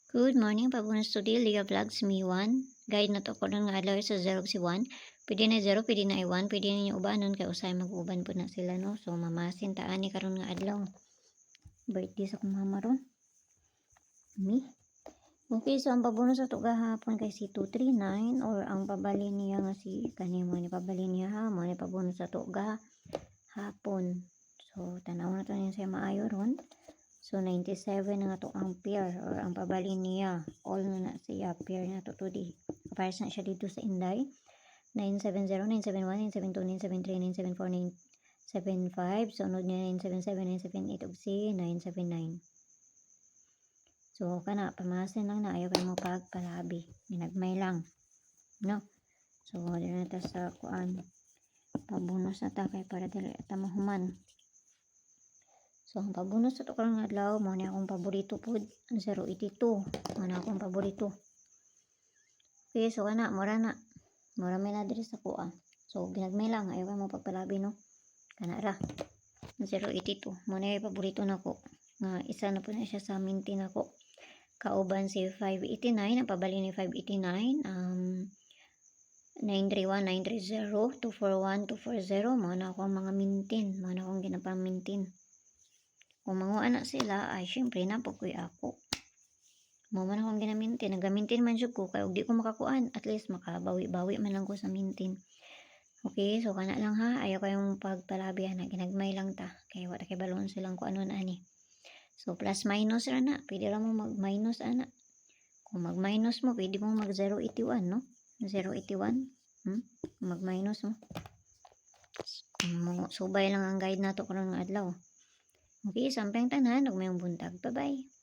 Good morning, Pabunus Studio, Liga Vlogs, me 1. Guide na to ko nga adlaw sa 0 si 1. Pwede na 0, pwede na i 1, pwede ninyo ubanon kay usay mag-uban po na sila no. So mamasin taani karon nga adlaw. Birthday sa kong mama ron. Me. Okay, so ang pabunus sa to gahapon kay si 239 or ang pabali niya nga si kanimo ni pabali niya ha, mo ni pabunus sa to gahapon. So tanaw na to niya sa maayo ron. So, 97 na to ang pair or ang pabali niya. All na siya. Pair na to today. Kapares na siya dito sa Inday. 970, 971, 972, 973, 974, 975. Sunod niya 977, 978 ug si 979. So, kana, pamasin lang na. Ayaw kayo mo pagpalabi. Ginagmay lang. No? So, dito na ta sa kuan. Pabunus na ta kay para dili ta mahuman. So, ang pabunus sa to karong adlaw mo ni akong paborito pod 082. Mo na akong paborito. Okay, so kana mura may na diri sa kuha. So, ginagmay lang ayaw mo pagpalabi no. Kana ra 082. Mo na paborito nako. Nga isa na po na siya sa minti nako. Kauban si 589, ang pabali ni 589 931, 930, 241, 240. Mo na akong mga mintin. Mo na akong ginapamintin. Kung mga anak sila, ay syempre napakoy ako. Mo man akong ginamintin. Nagamintin man siya ko. Kaya di ko makakuan. At least makabawi-bawi man lang ko sa mintin. Okay, so kana lang ha. Ayaw kayong pagpalabihan na ginagmay lang ta. Kaya wala kay balon silang kung ano na ani. So plus minus ra na. Pwede ra mo mag-minus ana. Kung mag-minus mo, pwede mo mag-081 no? 081. Mag-minus mo. Subay lang ang guide nato karon nga adlaw. Okay, sampeng tanan, ug mayong buntag. Bye-bye.